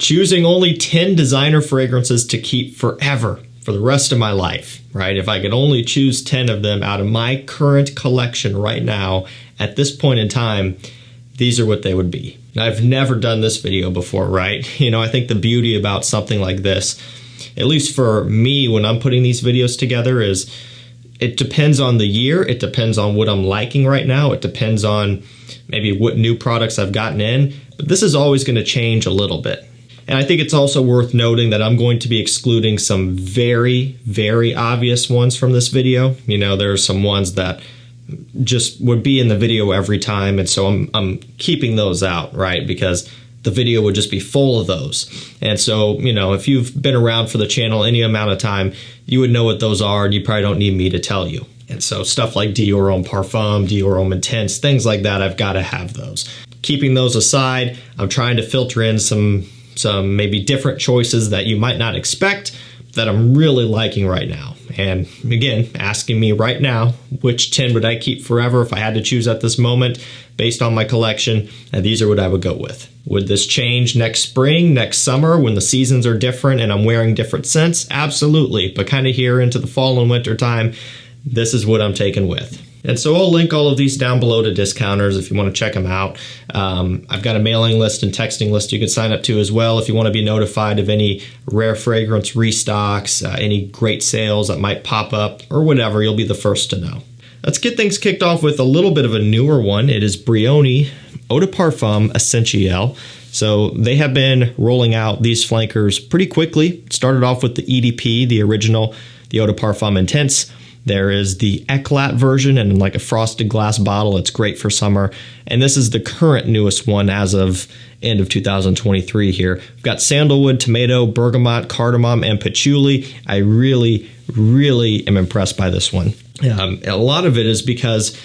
choosing only 10 designer fragrances to keep forever, for the rest of my life, right? If I could only choose 10 of them out of my current collection right now, at this point in time, these are what they would be. Now, I've never done this video before, right? I think the beauty about something like this, at least for me when I'm putting these videos together, is it depends on the year, it depends on what I'm liking right now, it depends on maybe what new products I've gotten in, but this is always going to change a little bit. And I think it's also worth noting that I'm going to be excluding some very, very obvious ones from this video. There are some ones that just would be in the video every time, and so I'm keeping those out, right? Because the video would just be full of those. And so, if you've been around for the channel any amount of time, you would know what those are, and you probably don't need me to tell you. And so stuff like Dior Homme Parfum, Dior Homme Intense, things like that, I've got to have those. Keeping those aside, I'm trying to filter in some maybe different choices that you might not expect that I'm really liking right now. And again, asking me right now, which 10 would I keep forever if I had to choose at this moment based on my collection, and these are what I would go with. Would this change next spring, next summer, when the seasons are different and I'm wearing different scents? Absolutely, but kind of here into the fall and winter time, this is what I'm taking with. And so I'll link all of these down below to discounters if you want to check them out. I've got a mailing list and texting list you can sign up to as well if you want to be notified of any rare fragrance restocks, any great sales that might pop up, or whatever. You'll be the first to know. Let's get things kicked off with a little bit of a newer one. It is Bion Eau de Parfum Essentiel. So they have been rolling out these flankers pretty quickly. It started off with the EDP, the original, the Eau de Parfum Intense. There is the Eclat version and like a frosted glass bottle. It's great for summer. And this is the current newest one as of end of 2023 here. We've got sandalwood, tomato, bergamot, cardamom, and patchouli. I really, really am impressed by this one. A lot of it is because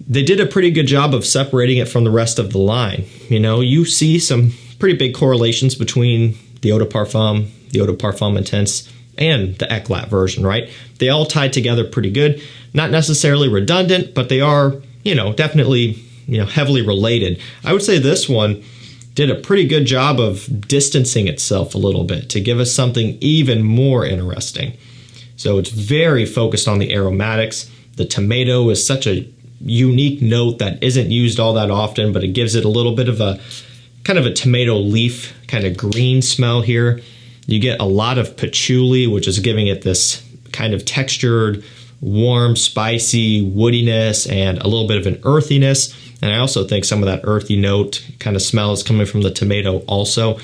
they did a pretty good job of separating it from the rest of the line. You see some pretty big correlations between the Eau de Parfum, the Eau de Parfum Intense, and the Eclat version, right? They all tie together pretty good. Not necessarily redundant, but they are, definitely, heavily related. I would say this one did a pretty good job of distancing itself a little bit to give us something even more interesting. So it's very focused on the aromatics. The tomato is such a unique note that isn't used all that often, but it gives it a little bit of a kind of a tomato leaf kind of green smell here. You get a lot of patchouli, which is giving it this kind of textured, warm, spicy woodiness and a little bit of an earthiness. And I also think some of that earthy note kind of smell is coming from the tomato also.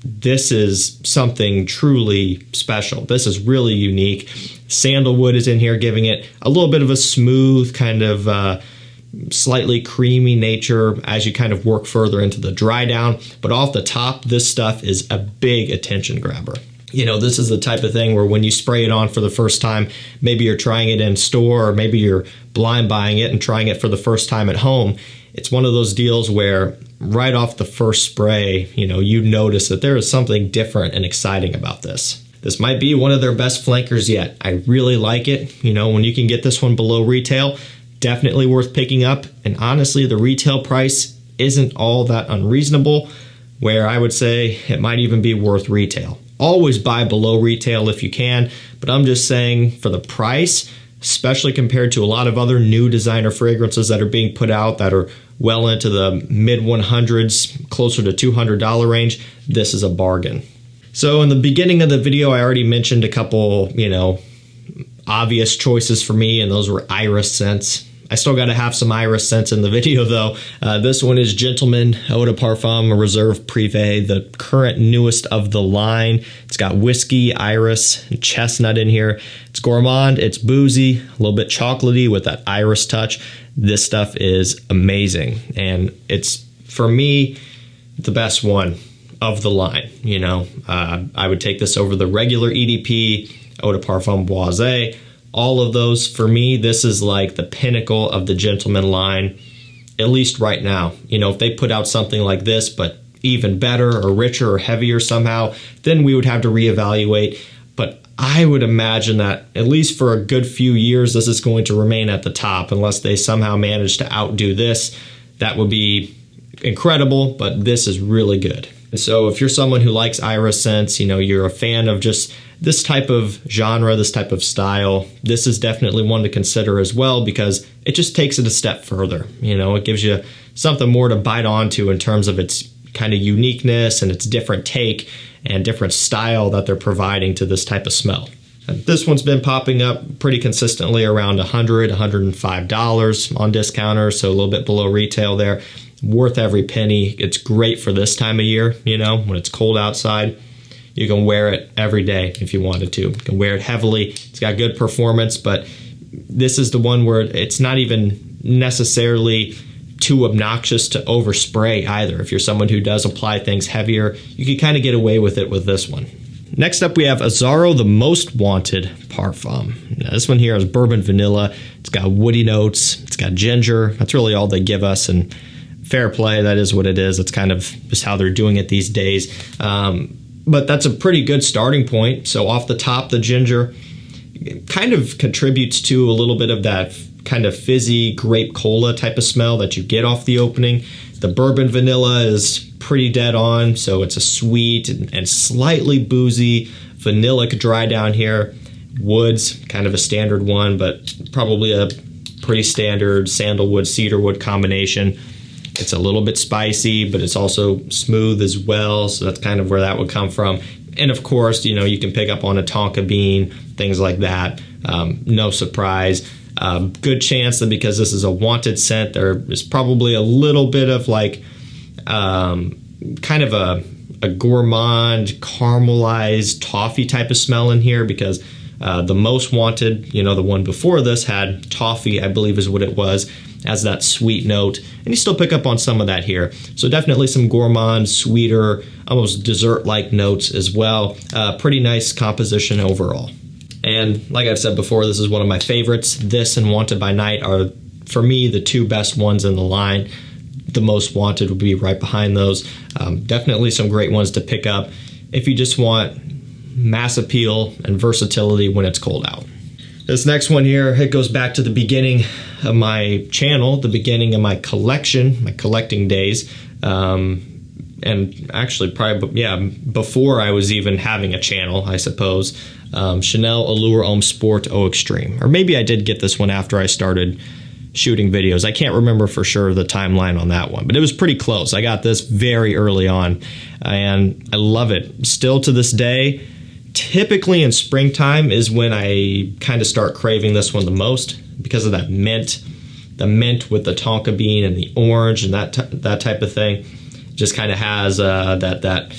This is something truly special. This is really unique. Sandalwood is in here, giving it a little bit of a smooth kind of slightly creamy nature as you kind of work further into the dry down. But off the top, this stuff is a big attention grabber. This is the type of thing where when you spray it on for the first time, maybe you're trying it in store, or maybe you're blind buying it and trying it for the first time at home. It's one of those deals where right off the first spray, you notice that there is something different and exciting about this. This might be one of their best flankers yet. I really like it. When you can get this one below retail, definitely worth picking up. And honestly, the retail price isn't all that unreasonable, where I would say it might even be worth retail. Always buy below retail if you can, but I'm just saying for the price, especially compared to a lot of other new designer fragrances that are being put out that are well into the mid 100s, closer to $200 range, this is a bargain. So in the beginning of the video, I already mentioned a couple, obvious choices for me, and those were iris scents. I still got to have some iris scents in the video though. This one is Gentleman Eau de Parfum Reserve Privé, the current newest of the line. It's got whiskey, iris, and chestnut in here. It's gourmand, it's boozy, a little bit chocolatey with that iris touch. This stuff is amazing, and it's, for me, the best one of the line. I would take this over the regular EDP, Eau de Parfum Boisé. All of those, for me, this is like the pinnacle of the Gentleman line, at least right now. If they put out something like this, but even better or richer or heavier somehow, then we would have to reevaluate. But I would imagine that at least for a good few years, this is going to remain at the top unless they somehow manage to outdo this. That would be incredible, but this is really good. So if you're someone who likes iris scents, you know, you're a fan of just this type of genre, this type of style, this is definitely one to consider as well, because it just takes it a step further. You know, it gives you something more to bite onto in terms of its kind of uniqueness and its different take and different style that they're providing to this type of smell. And this one's been popping up pretty consistently around $100, $105 on discounters, so a little bit below retail there. Worth every penny. It's great for this time of year, you know, when it's cold outside. You can wear it every day if you wanted to. You can wear it heavily. It's got good performance, but this is the one where it's not even necessarily too obnoxious to overspray either. If you're someone who does apply things heavier, you can kind of get away with it with this one. Next up, we have Azzaro, the Most Wanted Parfum. Now, this one here is bourbon vanilla. It's got woody notes. It's got ginger. That's really all they give us, and fair play, that is what it is. It's kind of just how they're doing it these days. But that's a pretty good starting point. So off the top, the ginger kind of contributes to a little bit of that kind of fizzy grape cola type of smell that you get off the opening. The bourbon vanilla is pretty dead on, so it's a sweet and slightly boozy vanillic dry down here. Woods, kind of a standard one, but probably a pretty standard sandalwood, cedarwood combination. It's a little bit spicy, but it's also smooth as well, so that's kind of where that would come from. And of course, you know, you can pick up on a tonka bean, things like that. No surprise. Good chance that because this is a wanted scent, there is probably a little bit of like kind of a gourmand caramelized toffee type of smell in here, because the Most Wanted, you know, the one before this had toffee, I believe is what it was, as that sweet note, and you still pick up on some of that here. So definitely some gourmand, sweeter, almost dessert-like notes as well. Pretty nice composition overall. And like I've said before, this is one of my favorites. This and Wanted by Knight are, for me, the two best ones in the line. The Most Wanted would be right behind those. Definitely some great ones to pick up if you just want mass appeal and versatility when it's cold out. This next one here, it goes back to the beginning of my channel, the beginning of my collection, my collecting days. And actually probably, yeah, before I was even having a channel, I suppose. Chanel Allure Homme Sport Eau Extreme. Or maybe I did get this one after I started shooting videos. I can't remember for sure the timeline on that one, but it was pretty close. I got this very early on, and I love it. Still to this day, typically in springtime is when I kind of start craving this one the most, because of that mint, the mint with the tonka bean and the orange and that type of thing. Just kind of has that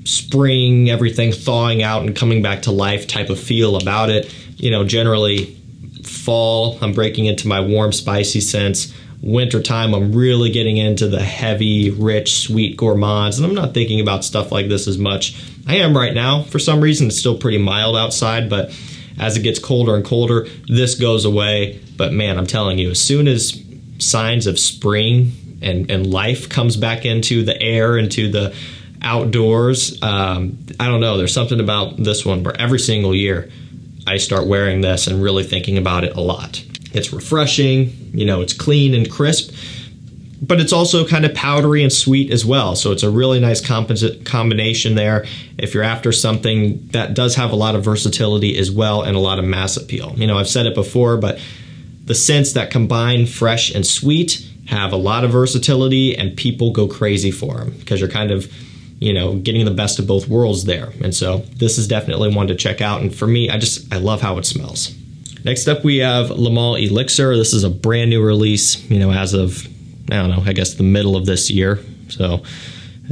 spring, everything thawing out and coming back to life type of feel about it. You know, generally fall, I'm breaking into my warm, spicy scents. Wintertime, I'm really getting into the heavy, rich, sweet gourmands, and I'm not thinking about stuff like this as much. I am right now. For some reason, it's still pretty mild outside, but as it gets colder and colder, this goes away. But man, I'm telling you, as soon as signs of spring and life comes back into the air, into the outdoors, I don't know, there's something about this one where every single year I start wearing this and really thinking about it a lot. It's refreshing, you know, it's clean and crisp, but it's also kind of powdery and sweet as well. So it's a really nice combination there if you're after something that does have a lot of versatility as well and a lot of mass appeal. You know, I've said it before, but the scents that combine fresh and sweet have a lot of versatility, and people go crazy for them because you're kind of, you know, getting the best of both worlds there. And so this is definitely one to check out. And for me, I love how it smells. Next up, we have Lancome Elixir. This is a brand new release, you know, as of, I don't know, I guess the middle of this year. So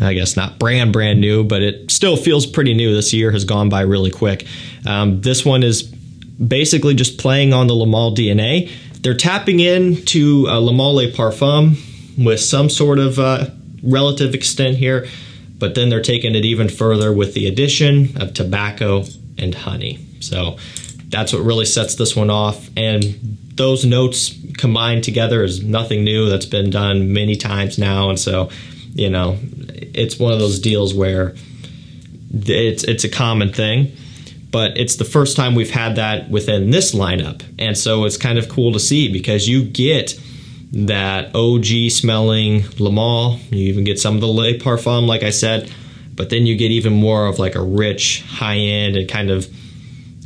I guess not brand new, but it still feels pretty new. This year has gone by really quick. This one is basically just playing on the Lancome DNA. They're tapping into Lancome Le Parfum with some sort of relative extent here, but then they're taking it even further with the addition of tobacco and honey. So that's what really sets this one off, and those notes combined together is nothing new. That's been done many times now, and so, you know, it's one of those deals where it's a common thing, but it's the first time we've had that within this lineup, and so it's kind of cool to see because you get that OG smelling Lancome, you even get some of the Le Parfum, like I said, but then you get even more of like a rich, high-end and kind of,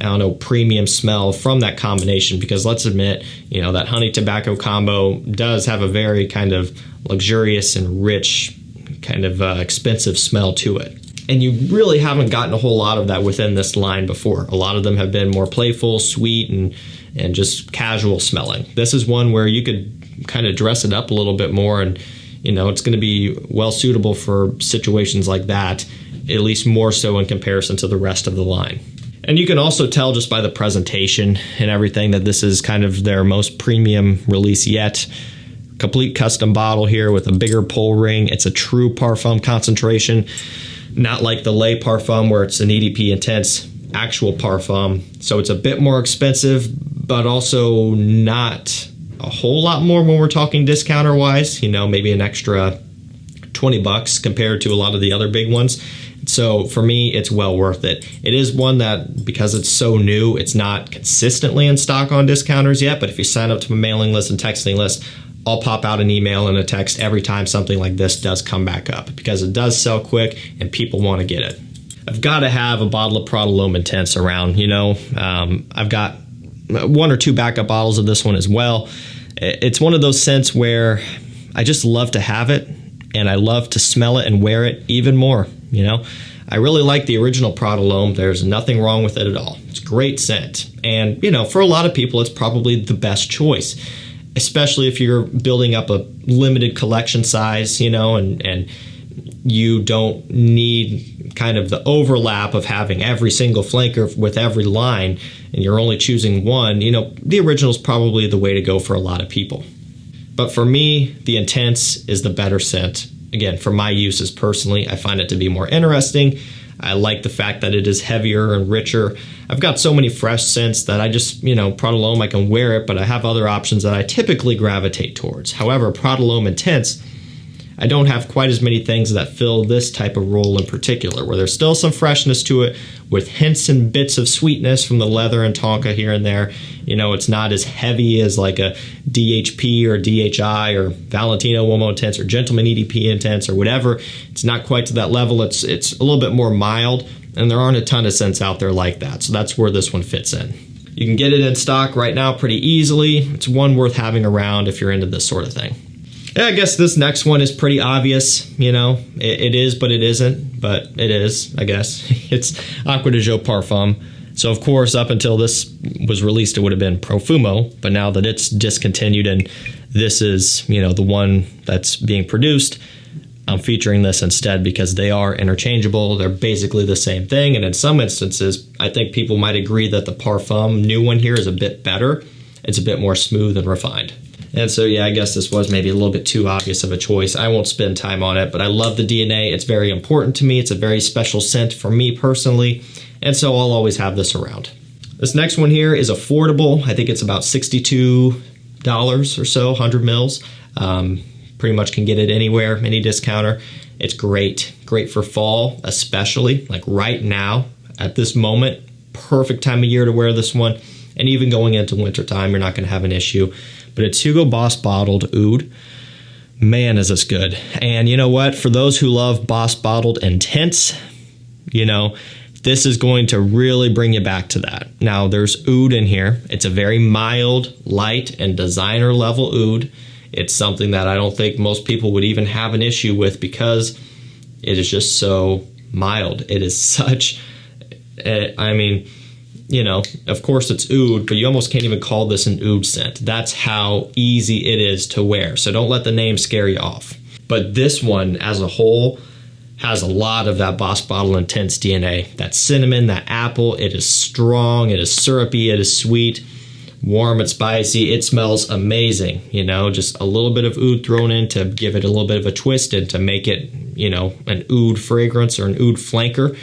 I don't know, premium smell from that combination, because let's admit, you know, that honey tobacco combo does have a very kind of luxurious and rich, kind of expensive smell to it. And you really haven't gotten a whole lot of that within this line before. A lot of them have been more playful, sweet, and just casual smelling. This is one where you could kind of dress it up a little bit more, and you know, it's going to be well suitable for situations like that, at least more so in comparison to the rest of the line. And you can also tell just by the presentation and everything that this is kind of their most premium release yet. Complete custom bottle here with a bigger pull ring. It's a true parfum concentration, not like the Lait Parfum where it's an EDP Intense actual parfum. So it's a bit more expensive, but also not a whole lot more when we're talking discounter wise, you know, maybe an extra 20 bucks compared to a lot of the other big ones. So for me, it's well worth it. It is one that, because it's so new, it's not consistently in stock on discounters yet, but if you sign up to my mailing list and texting list, I'll pop out an email and a text every time something like this does come back up, because it does sell quick and people want to get it. I've got to have a bottle of L'Homme Intense around, you know. I've got 1 or 2 backup bottles of this one as well. It's one of those scents where I just love to have it, and I love to smell it and wear it even more, you know. I really like the original L'Homme. There's nothing wrong with it at all. It's a great scent. And, you know, for a lot of people, it's probably the best choice, especially if you're building up a limited collection size, you know, and you don't need kind of the overlap of having every single flanker with every line, and you're only choosing one. You know, the original is probably the way to go for a lot of people. But for me, the Intense is the better scent. Again, for my uses personally, I find it to be more interesting. I like the fact that it is heavier and richer. I've got so many fresh scents that I just, you know, L'Homme, I can wear it, but I have other options that I typically gravitate towards. However, L'Homme Intense, I don't have quite as many things that fill this type of role in particular, where there's still some freshness to it with hints and bits of sweetness from the leather and tonka here and there. You know, it's not as heavy as like a DHP or DHI or Valentino Uomo Intense or Gentleman EDP Intense or whatever. It's not quite to that level. It's a little bit more mild, and there aren't a ton of scents out there like that. So that's where this one fits in. You can get it in stock right now pretty easily. It's one worth having around if you're into this sort of thing. Yeah, I guess this next one is pretty obvious, you know. It is, but it isn't, but it is, I guess. It's Aqua de Parfum. So, of course, up until this was released, it would have been Profumo, but now that it's discontinued and this is, you know, the one that's being produced, I'm featuring this instead because they are interchangeable. They're basically the same thing, and in some instances, I think people might agree that the Parfum new one here is a bit better. It's a bit more smooth and refined. And so, yeah, I guess this was maybe a little bit too obvious of a choice. I won't spend time on it, but I love the DNA. It's very important to me. It's a very special scent for me personally, and so I'll always have this around. This next one here is affordable. I think it's about $62 or so, 100 mils. Pretty much can get it anywhere, any discounter. It's great. Great for fall, especially, like right now, at this moment. Perfect time of year to wear this one. And even going into wintertime, you're not going to have an issue. But it's Hugo Boss bottled oud. Man, is this good. And you know what? For those who love Boss bottled intense, you know, this is going to really bring you back to that. Now, there's oud in here. It's a very mild, light, and designer level oud. It's something that I don't think most people would even have an issue with because it is just so mild. It is such, I mean, you know, of course it's oud, but you almost can't even call this an oud scent. That's how easy it is to wear. So don't let the name scare you off. But this one as a whole has a lot of that Boss Bottle Intense DNA. That cinnamon, that apple, it is strong, it is syrupy, it is sweet, warm and spicy. It smells amazing, you know, just a little bit of oud thrown in to give it a little bit of a twist and to make it, you know, an oud fragrance or an oud flanker.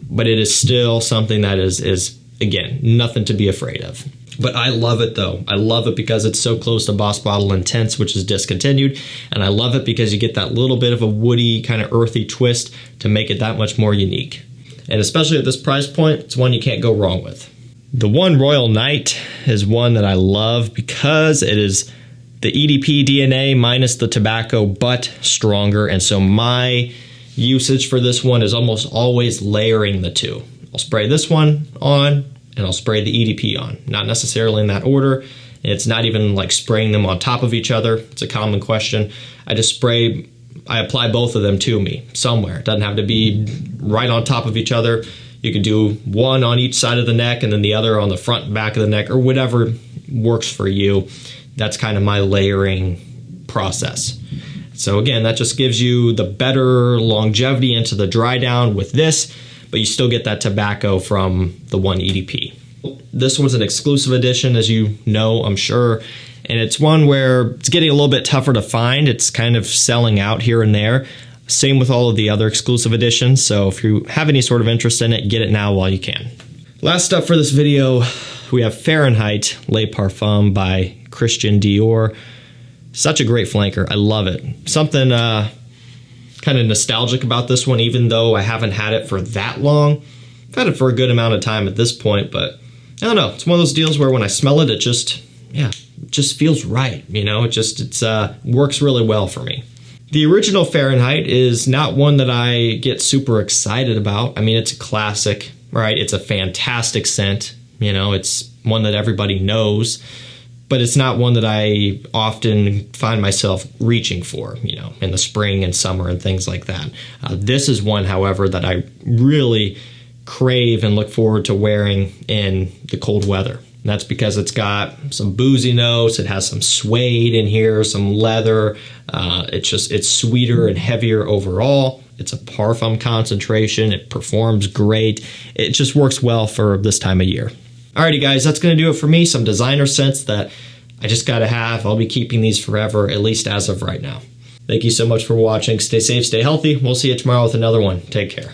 But it is still something that is again, nothing to be afraid of. But I love it though. I love it because it's so close to Boss Bottle Intense, which is discontinued. And I love it because you get that little bit of a woody, kind of earthy twist to make it that much more unique. And especially at this price point, it's one you can't go wrong with. The one Royal Knight is one that I love because it is the EDP DNA minus the tobacco, but stronger. And so my usage for this one is almost always layering the two. I'll spray this one on and I'll spray the EDP on, not necessarily in that order. It's not even like spraying them on top of each other. It's a common question. I apply both of them to me somewhere. It doesn't have to be right on top of each other. You could do one on each side of the neck and then the other on the front and back of the neck, or whatever works for you. That's kind of my layering process. So again, that just gives you the better longevity into the dry down with this, but you still get that tobacco from the one EDP. This one's an exclusive edition, as you know, I'm sure, and it's one where it's getting a little bit tougher to find. It's kind of selling out here and there. Same with all of the other exclusive editions, so if you have any sort of interest in it, get it now while you can. Last up for this video, we have Fahrenheit Le Parfum by Christian Dior. Such a great flanker. I love it. Something kind of nostalgic about this one, even though I haven't had it for that long. I've had it for a good amount of time at this point, but I don't know. It's one of those deals where when I smell it, it just feels right. You know, it works really well for me. The original Fahrenheit is not one that I get super excited about. I mean, it's a classic, right? It's a fantastic scent. You know, it's one that everybody knows, but it's not one that I often find myself reaching for, you know, in the spring and summer and things like that. This is one, however, that I really crave and look forward to wearing in the cold weather. And that's because it's got some boozy notes, it has some suede in here, some leather, it's sweeter and heavier overall. It's a parfum concentration, it performs great, it just works well for this time of year. Alrighty guys, that's going to do it for me. Some designer scents that I just got to have. I'll be keeping these forever, at least as of right now. Thank you so much for watching. Stay safe, stay healthy. We'll see you tomorrow with another one. Take care.